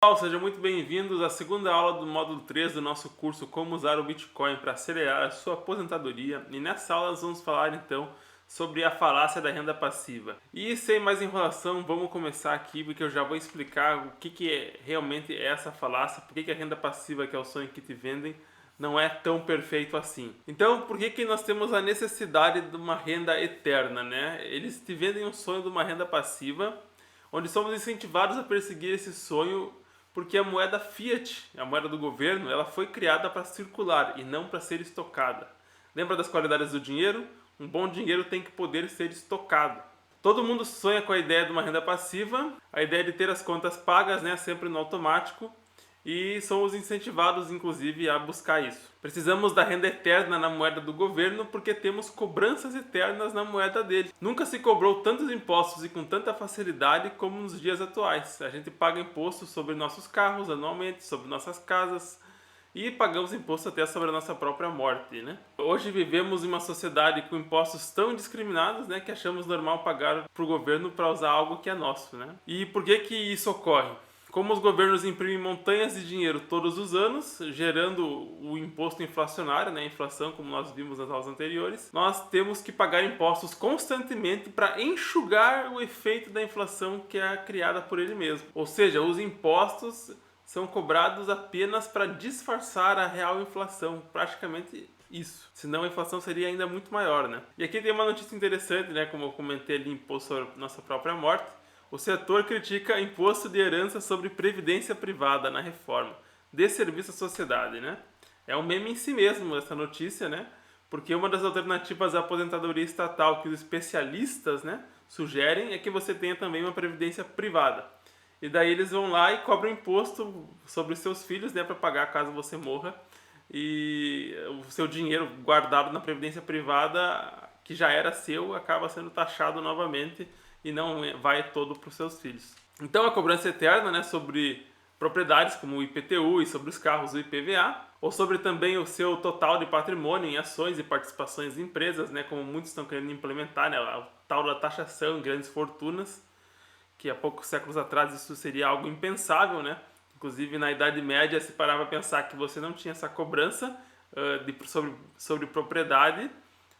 Pessoal, sejam muito bem-vindos à segunda aula do módulo 3 do nosso curso Como usar o Bitcoin para acelerar a sua aposentadoria. E nessa aula nós vamos falar então sobre a falácia da renda passiva. E sem mais enrolação, vamos começar aqui porque eu já vou explicar o que realmente é essa falácia, por que a renda passiva, que é o sonho que te vendem, não é tão perfeito assim. Então, por que nós temos a necessidade de uma renda eterna, né? Eles te vendem um sonho de uma renda passiva, onde somos incentivados a perseguir esse sonho porque a moeda fiat, a moeda do governo, ela foi criada para circular e não para ser estocada. Lembra das qualidades do dinheiro? Um bom dinheiro tem que poder ser estocado. Todo mundo sonha com a ideia de uma renda passiva, a ideia de ter as contas pagas, né, sempre no automático, e somos incentivados, inclusive, a buscar isso. Precisamos da renda eterna na moeda do governo porque temos cobranças eternas na moeda dele. Nunca se cobrou tantos impostos e com tanta facilidade como nos dias atuais. A gente paga imposto sobre nossos carros anualmente, sobre nossas casas, e pagamos imposto até sobre a nossa própria morte, né? Hoje vivemos em uma sociedade com impostos tão indiscriminados, né, que achamos normal pagar para o governo para usar algo que é nosso, né? E por que isso ocorre? Como os governos imprimem montanhas de dinheiro todos os anos, gerando o imposto inflacionário, né, a inflação, como nós vimos nas aulas anteriores, nós temos que pagar impostos constantemente para enxugar o efeito da inflação que é criada por ele mesmo. Ou seja, os impostos são cobrados apenas para disfarçar a real inflação, praticamente isso. Senão a inflação seria ainda muito maior, né? E aqui tem uma notícia interessante, né, como eu comentei ali, imposto sobre nossa própria morte. O setor critica imposto de herança sobre previdência privada na reforma. Dê serviço à sociedade, né? É um meme em si mesmo essa notícia, né? Porque uma das alternativas à aposentadoria estatal que os especialistas, né, sugerem é que você tenha também uma previdência privada. E daí eles vão lá e cobram imposto sobre os seus filhos, né, para pagar caso você morra. E o seu dinheiro guardado na previdência privada, que já era seu, acaba sendo taxado novamente e não vai todo para os seus filhos. Então a cobrança eterna, né, sobre propriedades como o IPTU e sobre os carros o IPVA, ou sobre também o seu total de patrimônio em ações e participações em empresas, né, como muitos estão querendo implementar, né, a tal da taxação em grandes fortunas, que há poucos séculos atrás isso seria algo impensável, né? Inclusive na Idade Média se parava a pensar que você não tinha essa cobrança sobre propriedade,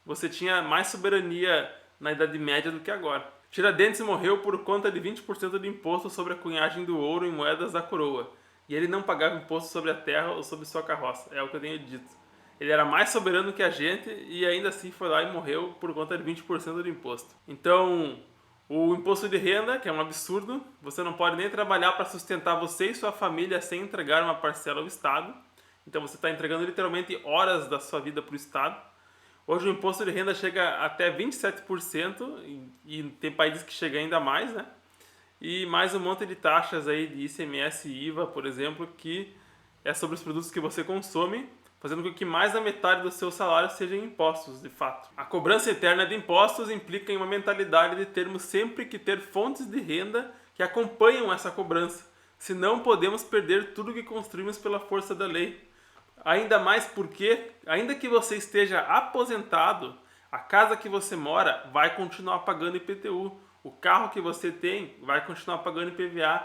você tinha mais soberania na Idade Média do que agora. Tiradentes morreu por conta de 20% de imposto sobre a cunhagem do ouro em moedas da coroa. E ele não pagava imposto sobre a terra ou sobre sua carroça, é o que eu tenho dito. Ele era mais soberano que a gente e ainda assim foi lá e morreu por conta de 20% de imposto. Então, o imposto de renda, que é um absurdo, você não pode nem trabalhar para sustentar você e sua família sem entregar uma parcela ao Estado. Então você está entregando literalmente horas da sua vida para o Estado. Hoje o imposto de renda chega até 27% e tem países que chega ainda mais, né? E mais um monte de taxas aí de ICMS e IVA, por exemplo, que é sobre os produtos que você consome, fazendo com que mais da metade do seu salário sejam impostos, de fato. A cobrança eterna de impostos implica em uma mentalidade de termos sempre que ter fontes de renda que acompanham essa cobrança, senão podemos perder tudo que construímos pela força da lei. Ainda mais porque, ainda que você esteja aposentado, a casa que você mora vai continuar pagando IPTU, o carro que você tem vai continuar pagando IPVA,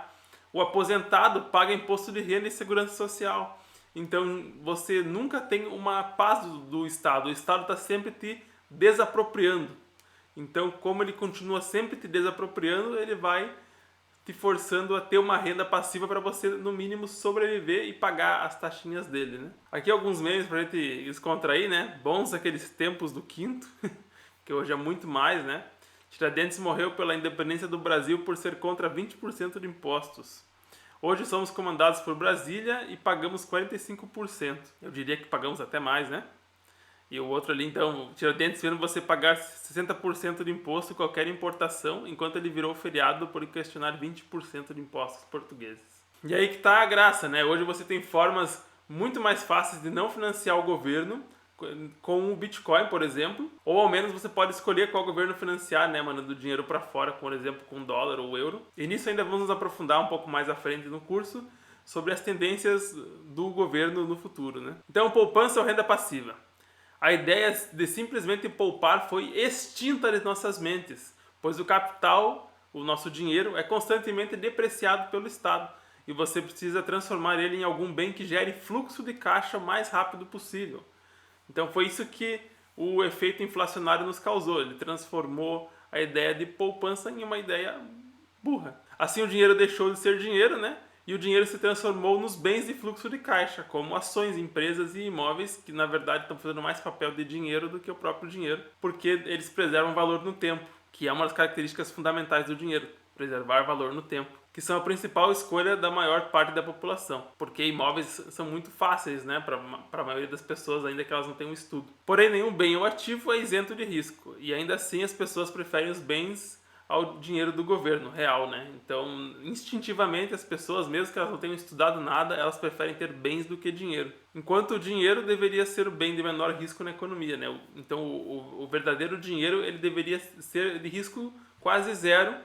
o aposentado paga imposto de renda e segurança social. Então você nunca tem uma paz do Estado, o Estado está sempre te desapropriando. Então, como ele continua sempre te desapropriando, ele vai te forçando a ter uma renda passiva para você, no mínimo, sobreviver e pagar as taxinhas dele, né? Aqui alguns memes pra gente descontrair, né? Bons aqueles tempos do quinto, que hoje é muito mais, né? Tiradentes morreu pela independência do Brasil por ser contra 20% de impostos. Hoje somos comandados por Brasília e pagamos 45%. Eu diria que pagamos até mais, né? E o outro ali, então, Tiradentes vendo você pagar 60% de imposto em qualquer importação, enquanto ele virou feriado por questionar 20% de impostos portugueses. E aí que tá a graça, né? Hoje você tem formas muito mais fáceis de não financiar o governo, com o Bitcoin, por exemplo, ou ao menos você pode escolher qual governo financiar, né, mandando dinheiro para fora, por exemplo, com dólar ou euro. E nisso ainda vamos nos aprofundar um pouco mais à frente no curso sobre as tendências do governo no futuro, né? Então, poupança ou renda passiva. A ideia de simplesmente poupar foi extinta de nossas mentes, pois o capital, o nosso dinheiro, é constantemente depreciado pelo Estado. e você precisa transformar ele em algum bem que gere fluxo de caixa o mais rápido possível. Então foi isso que o efeito inflacionário nos causou. Ele transformou a ideia de poupança em uma ideia burra. Assim o dinheiro deixou de ser dinheiro, né? E o dinheiro se transformou nos bens de fluxo de caixa, como ações, empresas e imóveis, que na verdade estão fazendo mais papel de dinheiro do que o próprio dinheiro, porque eles preservam valor no tempo, que é uma das características fundamentais do dinheiro, preservar valor no tempo, que são a principal escolha da maior parte da população, porque imóveis são muito fáceis, né, para a maioria das pessoas, ainda que elas não tenham estudo. Porém, nenhum bem ou ativo é isento de risco, e ainda assim as pessoas preferem os bens ao dinheiro do governo real, né? Então, instintivamente, as pessoas, mesmo que elas não tenham estudado nada, elas preferem ter bens do que dinheiro. Enquanto o dinheiro deveria ser o bem de menor risco na economia, né? Então, o verdadeiro dinheiro ele deveria ser de risco quase zero,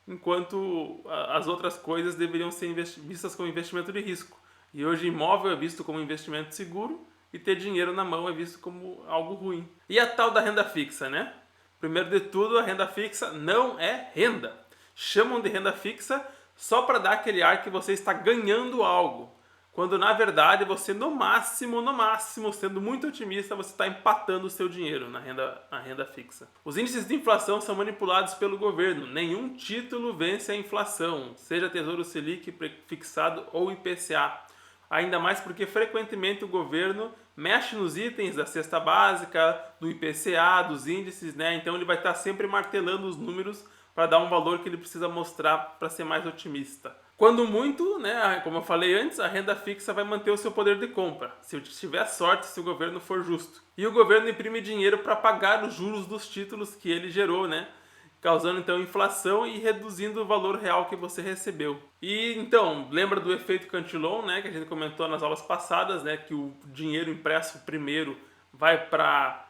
enquanto as outras coisas deveriam ser vistas como investimento de risco. E hoje imóvel é visto como investimento seguro e ter dinheiro na mão é visto como algo ruim. E a tal da renda fixa, né? Primeiro de tudo, a renda fixa não é renda. Chamam de renda fixa só para dar aquele ar que você está ganhando algo. Quando na verdade você no máximo, sendo muito otimista, você está empatando o seu dinheiro na renda fixa. Os índices de inflação são manipulados pelo governo. Nenhum título vence a inflação, seja Tesouro Selic, fixado ou IPCA. Ainda mais porque frequentemente o governo mexe nos itens da cesta básica, do IPCA, dos índices, né? Então ele vai estar sempre martelando os números para dar um valor que ele precisa mostrar para ser mais otimista. Quando muito, né, como eu falei antes, a renda fixa vai manter o seu poder de compra, se tiver sorte, se o governo for justo. E o governo imprime dinheiro para pagar os juros dos títulos que ele gerou, né? Causando então inflação e reduzindo o valor real que você recebeu. E então, lembra do efeito Cantillon, né, que a gente comentou nas aulas passadas, né, que o dinheiro impresso primeiro vai para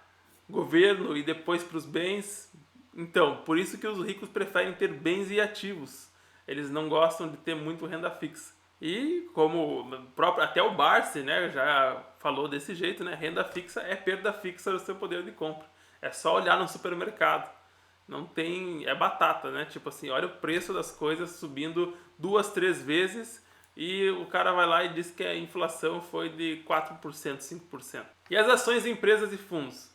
governo e depois para os bens. Então, por isso que os ricos preferem ter bens e ativos. Eles não gostam de ter muito renda fixa. E como até o Barsi, né, já falou desse jeito, né, renda fixa é perda fixa do seu poder de compra. É só olhar no supermercado. Não tem, é batata, né? Tipo assim, olha o preço das coisas subindo 2, 3 vezes e o cara vai lá e diz que a inflação foi de 4%, 5%. E as ações de empresas e fundos?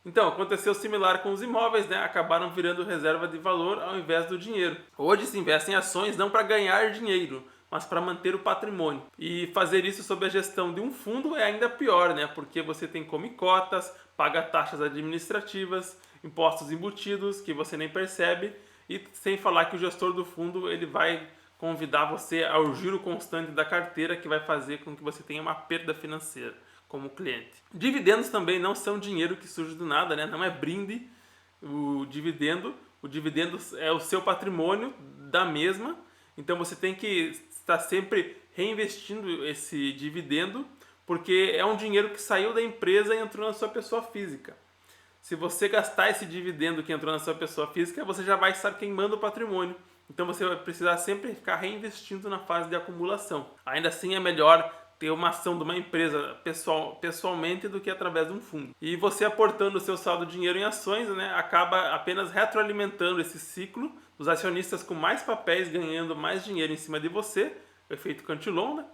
Então, aconteceu similar com os imóveis, né? Acabaram virando reserva de valor ao invés do dinheiro. Hoje se investe em ações não para ganhar dinheiro, mas para manter o patrimônio. E fazer isso sob a gestão de um fundo é ainda pior, né? Porque você tem come cotas, paga taxas administrativas, impostos embutidos que você nem percebe, e sem falar que o gestor do fundo ele vai convidar você ao giro constante da carteira, que vai fazer com que você tenha uma perda financeira como cliente. Dividendos também não são dinheiro que surge do nada, né? Não é brinde o dividendo é o seu patrimônio da mesma, então você tem que estar sempre reinvestindo esse dividendo, porque é um dinheiro que saiu da empresa e entrou na sua pessoa física. Se você gastar esse dividendo que entrou na sua pessoa física, você já vai estar queimando o patrimônio. Então você vai precisar sempre ficar reinvestindo na fase de acumulação. Ainda assim é melhor ter uma ação de uma empresa pessoalmente do que através de um fundo. E você aportando o seu saldo de dinheiro em ações, né, acaba apenas retroalimentando esse ciclo dos acionistas com mais papéis ganhando mais dinheiro em cima de você, o efeito Cantillon, né?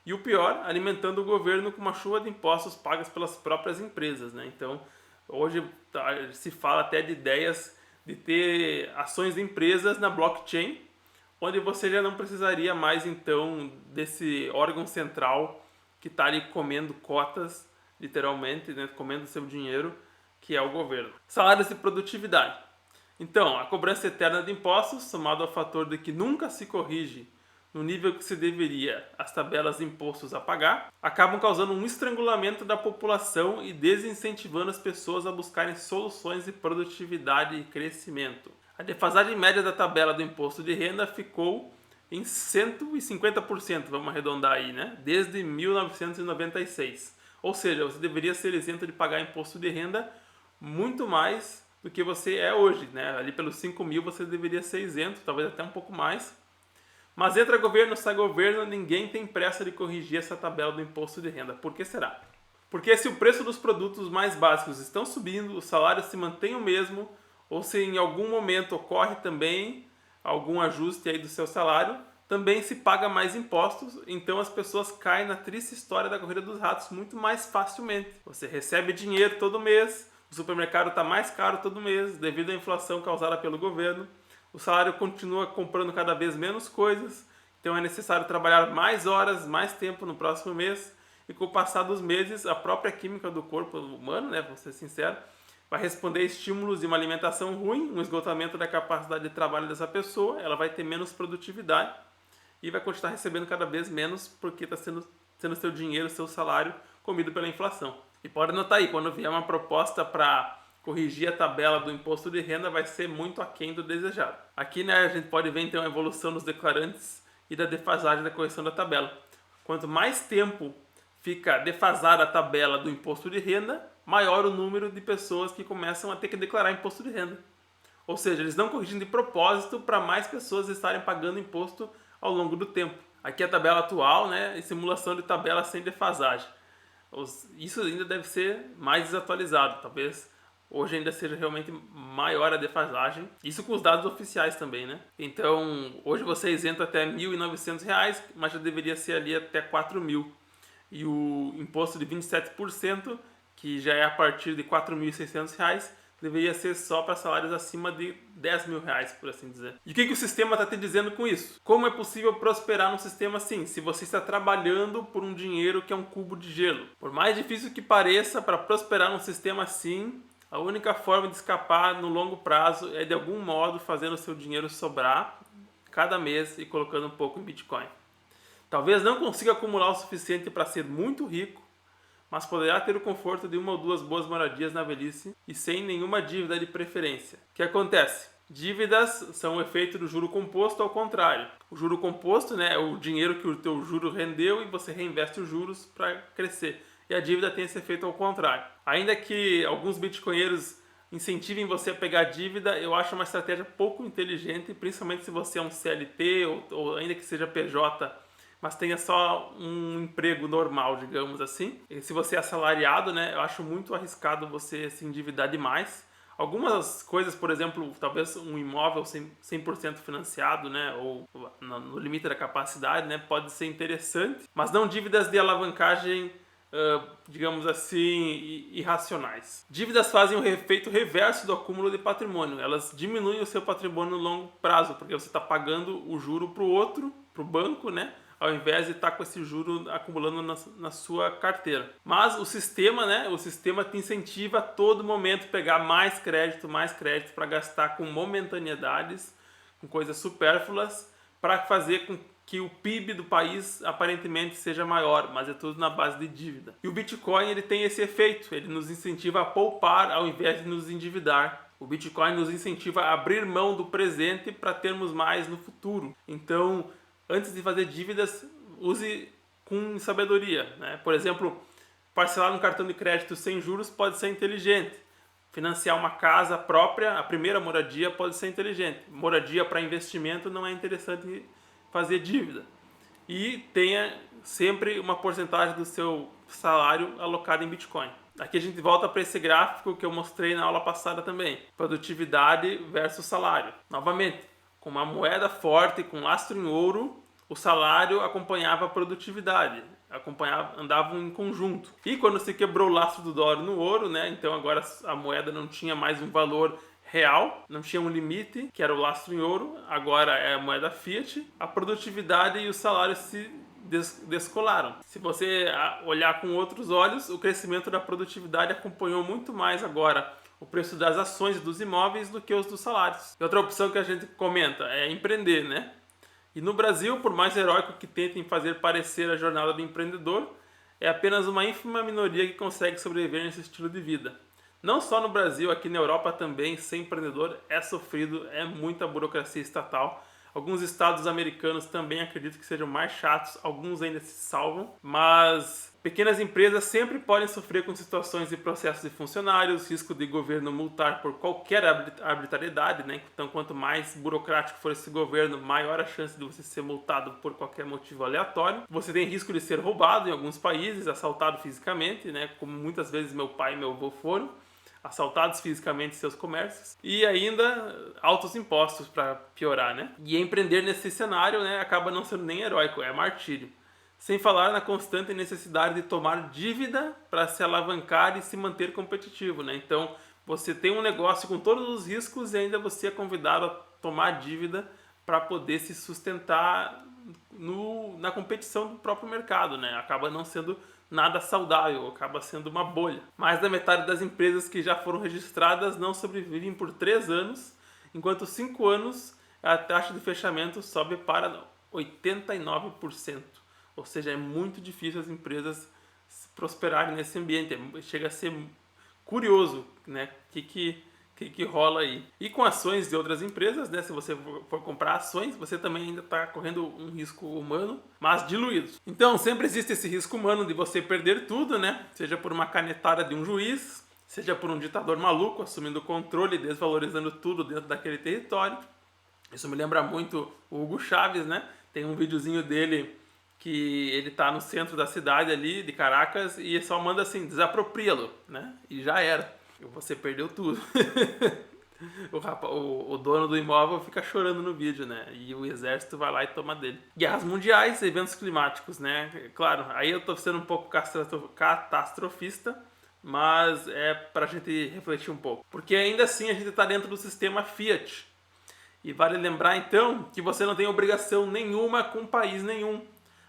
E o pior, alimentando o governo com uma chuva de impostos pagas pelas próprias empresas, né? Então, hoje se fala até de ideias de ter ações de empresas na blockchain, onde você já não precisaria mais então desse órgão central que está ali comendo cotas, literalmente, né, comendo seu dinheiro, que é o governo. Salários de produtividade. Então, a cobrança eterna de impostos, somado ao fator de que nunca se corrige no nível que se deveria as tabelas de impostos a pagar, acabam causando um estrangulamento da população e desincentivando as pessoas a buscarem soluções de produtividade e crescimento. A defasagem média da tabela do imposto de renda ficou em 150%, vamos arredondar aí, né? Desde 1996. Ou seja, você deveria ser isento de pagar imposto de renda muito mais do que você é hoje, né? Ali pelos 5 mil você deveria ser isento, talvez até um pouco mais. Mas entra governo, sai governo, ninguém tem pressa de corrigir essa tabela do imposto de renda. Por que será? Porque se o preço dos produtos mais básicos estão subindo, o salário se mantém o mesmo, ou se em algum momento ocorre também algum ajuste aí do seu salário, também se paga mais impostos, então as pessoas caem na triste história da corrida dos ratos muito mais facilmente. Você recebe dinheiro todo mês, o supermercado está mais caro todo mês devido à inflação causada pelo governo, o salário continua comprando cada vez menos coisas, então é necessário trabalhar mais horas, mais tempo no próximo mês, e com o passar dos meses a própria química do corpo humano, né, vou ser sincero, vai responder a estímulos de uma alimentação ruim, um esgotamento da capacidade de trabalho dessa pessoa, ela vai ter menos produtividade e vai continuar recebendo cada vez menos porque está sendo seu dinheiro, seu salário comido pela inflação. E pode notar aí, quando vier uma proposta para corrigir a tabela do imposto de renda, vai ser muito aquém do desejado. Aqui, né, a gente pode ver então a evolução dos declarantes e da defasagem da correção da tabela. Quanto mais tempo fica defasada a tabela do imposto de renda, maior o número de pessoas que começam a ter que declarar imposto de renda. Ou seja, eles estão corrigindo de propósito para mais pessoas estarem pagando imposto ao longo do tempo. Aqui a tabela atual, né, e simulação de tabela sem defasagem. Isso ainda deve ser mais desatualizado, talvez hoje ainda seja realmente maior a defasagem. Isso com os dados oficiais também, né? Então, hoje você é isento até R$ 1.900, mas já deveria ser ali até R$ 4.000. E o imposto de 27%, que já é a partir de R$ 4.600, deveria ser só para salários acima de R$ 10.000, por assim dizer. E o que o sistema está te dizendo com isso? Como é possível prosperar num sistema assim, se você está trabalhando por um dinheiro que é um cubo de gelo? Por mais difícil que pareça, para prosperar num sistema assim, a única forma de escapar no longo prazo é de algum modo fazendo o seu dinheiro sobrar cada mês e colocando um pouco em Bitcoin. Talvez não consiga acumular o suficiente para ser muito rico, mas poderá ter o conforto de uma ou duas boas moradias na velhice e sem nenhuma dívida de preferência. O que acontece? Dívidas são o efeito do juro composto ao contrário. O juro composto, né, é o dinheiro que o teu juro rendeu e você reinveste os juros para crescer. E a dívida tem esse efeito ao contrário. Ainda que alguns bitcoinheiros incentivem você a pegar dívida, eu acho uma estratégia pouco inteligente, principalmente se você é um CLT ou ainda que seja PJ, mas tenha só um emprego normal, digamos assim. E se você é assalariado, né, eu acho muito arriscado você se endividar demais. Algumas coisas, por exemplo, talvez um imóvel 100% financiado, né, ou no limite da capacidade, né, pode ser interessante, mas não dívidas de alavancagem, digamos assim, irracionais. Dívidas fazem o efeito reverso do acúmulo de patrimônio. Elas diminuem o seu patrimônio no longo prazo, porque você está pagando o juro para o outro, para o banco, né, ao invés de estar com esse juro acumulando na sua carteira. Mas o sistema, né, o sistema te incentiva a todo momento pegar mais crédito para gastar com momentaneidades, com coisas supérfluas, para fazer com que o PIB do país aparentemente seja maior, mas é tudo na base de dívida. E o Bitcoin, ele tem esse efeito, ele nos incentiva a poupar ao invés de nos endividar. O Bitcoin nos incentiva a abrir mão do presente para termos mais no futuro. Então, antes de fazer dívidas, use com sabedoria, né? Por exemplo, parcelar um cartão de crédito sem juros pode ser inteligente. Financiar uma casa própria, a primeira moradia, pode ser inteligente. Moradia para investimento não é interessante fazer dívida. E tenha sempre uma porcentagem do seu salário alocado em Bitcoin. Aqui a gente volta para esse gráfico que eu mostrei na aula passada também. Produtividade versus salário. Novamente, com uma moeda forte, com lastro em ouro, o salário acompanhava a produtividade, andavam em conjunto. E quando se quebrou o lastro do dólar no ouro, né, então agora a moeda não tinha mais um valor real, não tinha um limite, que era o lastro em ouro, agora é a moeda fiat, a produtividade e o salário se descolaram. Se você olhar com outros olhos, o crescimento da produtividade acompanhou muito mais agora o preço das ações dos imóveis do que os dos salários. E outra opção que a gente comenta é empreender, né? E no Brasil, por mais heróico que tentem fazer parecer a jornada do empreendedor, é apenas uma ínfima minoria que consegue sobreviver nesse estilo de vida. Não só no Brasil, aqui na Europa também, ser empreendedor é sofrido, é muita burocracia estatal. Alguns estados americanos também acredito que sejam mais chatos, alguns ainda se salvam, mas pequenas empresas sempre podem sofrer com situações de processos de funcionários, risco de governo multar por qualquer arbitrariedade, né? Então, quanto mais burocrático for esse governo, maior a chance de você ser multado por qualquer motivo aleatório. Você tem risco de ser roubado em alguns países, assaltado fisicamente, né? Como muitas vezes meu pai e meu avô foram. assaltados fisicamente seus comércios e ainda altos impostos para piorar, né? E empreender nesse cenário, né, acaba não sendo nem heróico, é martírio. Sem falar na constante necessidade de tomar dívida para se alavancar e se manter competitivo, né? Então, você tem um negócio com todos os riscos e ainda você é convidado a tomar dívida para poder se sustentar na competição do próprio mercado, né? Acaba não sendo nada saudável, acaba sendo uma bolha. Mais da metade das empresas que já foram registradas não sobrevivem por 3 anos, enquanto 5 anos a taxa de fechamento sobe para 89%. Ou seja, é muito difícil as empresas prosperarem nesse ambiente. Chega a ser curioso, né? O que rola aí. E com ações de outras empresas, né? Se você for comprar ações, você também ainda está correndo um risco humano, mas diluído. Então, sempre existe esse risco humano de você perder tudo, né? Seja por uma canetada de um juiz, seja por um ditador maluco assumindo o controle e desvalorizando tudo dentro daquele território. Isso me lembra muito o Hugo Chávez, né? Tem um videozinho dele que ele tá no centro da cidade ali, de Caracas, e só manda assim, desapropria-lo, né? E já era. Você perdeu tudo. O dono do imóvel fica chorando no vídeo, né? E o exército vai lá e toma dele. Guerras mundiais, eventos climáticos, né? Claro, aí eu tô sendo um pouco catastrofista, mas é pra gente refletir um pouco. Porque ainda assim a gente tá dentro do sistema Fiat. E vale lembrar então que você não tem obrigação nenhuma com país nenhum.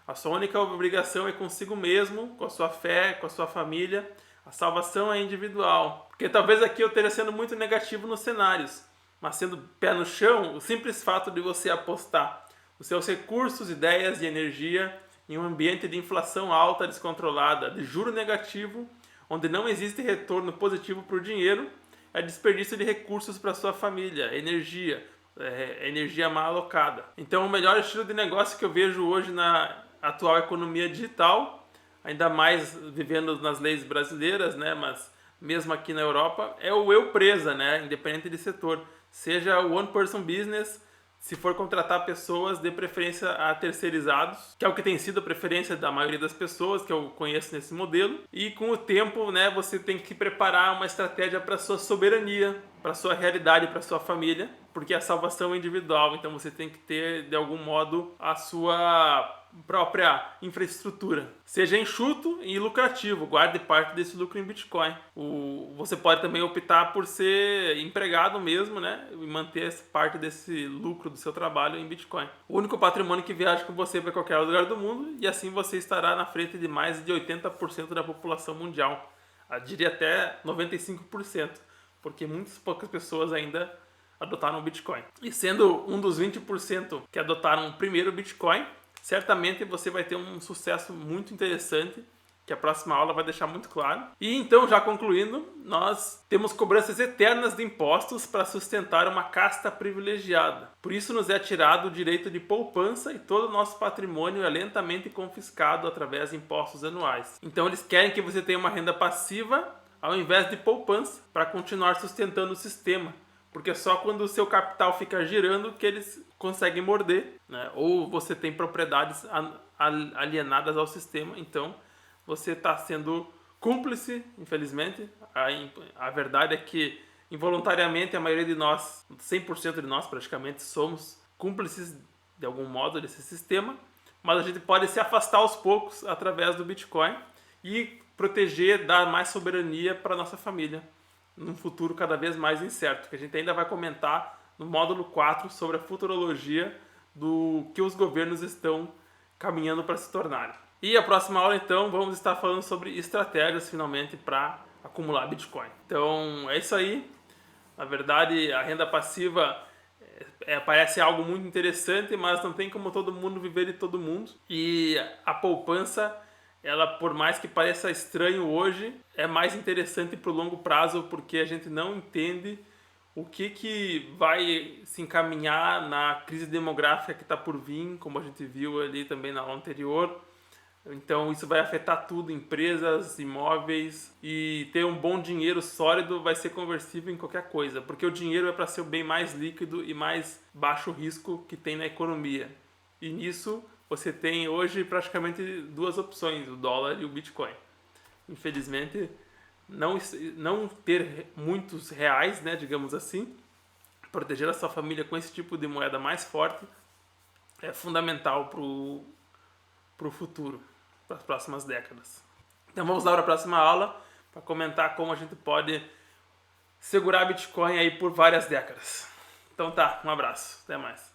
A sua única obrigação é consigo mesmo, com a sua fé, com a sua família. A salvação é individual. Porque talvez aqui eu esteja sendo muito negativo nos cenários, mas sendo pé no chão, o simples fato de você apostar os seus recursos, ideias e energia em um ambiente de inflação alta, descontrolada, de juro negativo, onde não existe retorno positivo para o dinheiro, é desperdício de recursos para sua família, energia mal alocada. Então o melhor estilo de negócio que eu vejo hoje na atual economia digital, ainda mais vivendo nas leis brasileiras, né, mas mesmo aqui na Europa, é o eu presa, né, independente de setor. Seja o one person business, se for contratar pessoas, de preferência a terceirizados, que é o que tem sido a preferência da maioria das pessoas que eu conheço nesse modelo. E com o tempo, né, você tem que preparar uma estratégia para sua soberania, para sua realidade, para sua família, porque a salvação é individual, então você tem que ter de algum modo a sua própria infraestrutura. Seja enxuto e lucrativo, guarde parte desse lucro em Bitcoin. Você pode também optar por ser empregado mesmo, né? E manter parte desse lucro do seu trabalho em Bitcoin. O único patrimônio que viaja com você para qualquer lugar do mundo, e assim você estará na frente de mais de 80% da população mundial. Eu diria até 95%, porque muitas poucas pessoas ainda adotaram o Bitcoin. E sendo um dos 20% que adotaram o primeiro Bitcoin, certamente você vai ter um sucesso muito interessante, que a próxima aula vai deixar muito claro. E então, já concluindo, nós temos cobranças eternas de impostos para sustentar uma casta privilegiada. Por isso nos é tirado o direito de poupança e todo o nosso patrimônio é lentamente confiscado através de impostos anuais. Então eles querem que você tenha uma renda passiva ao invés de poupança para continuar sustentando o sistema. Porque é só quando o seu capital fica girando que eles conseguem morder, né? Ou você tem propriedades alienadas ao sistema, então você está sendo cúmplice, infelizmente. A verdade é que involuntariamente a maioria de nós, 100% de nós praticamente, somos cúmplices de algum modo desse sistema, mas a gente pode se afastar aos poucos através do Bitcoin e proteger, dar mais soberania para a nossa família num futuro cada vez mais incerto, que a gente ainda vai comentar no módulo 4 sobre a futurologia do que os governos estão caminhando para se tornarem. E a próxima aula, então, vamos estar falando sobre estratégias, finalmente, para acumular Bitcoin. Então, é isso aí. Na verdade, a renda passiva parece algo muito interessante, mas não tem como todo mundo viver de todo mundo. E a poupança, ela, por mais que pareça estranho hoje, é mais interessante para o longo prazo, porque a gente não entende o que vai se encaminhar na crise demográfica que está por vir, como a gente viu ali também na aula anterior. Então isso vai afetar tudo, empresas, imóveis, e ter um bom dinheiro sólido vai ser conversível em qualquer coisa, porque o dinheiro é para ser o bem mais líquido e mais baixo risco que tem na economia. E nisso você tem hoje praticamente duas opções, o dólar e o Bitcoin. Infelizmente, não ter muitos reais, né, digamos assim, proteger a sua família com esse tipo de moeda mais forte é fundamental para o futuro, para as próximas décadas. Então vamos lá para a próxima aula para comentar como a gente pode segurar Bitcoin aí por várias décadas. Então tá, um abraço, até mais.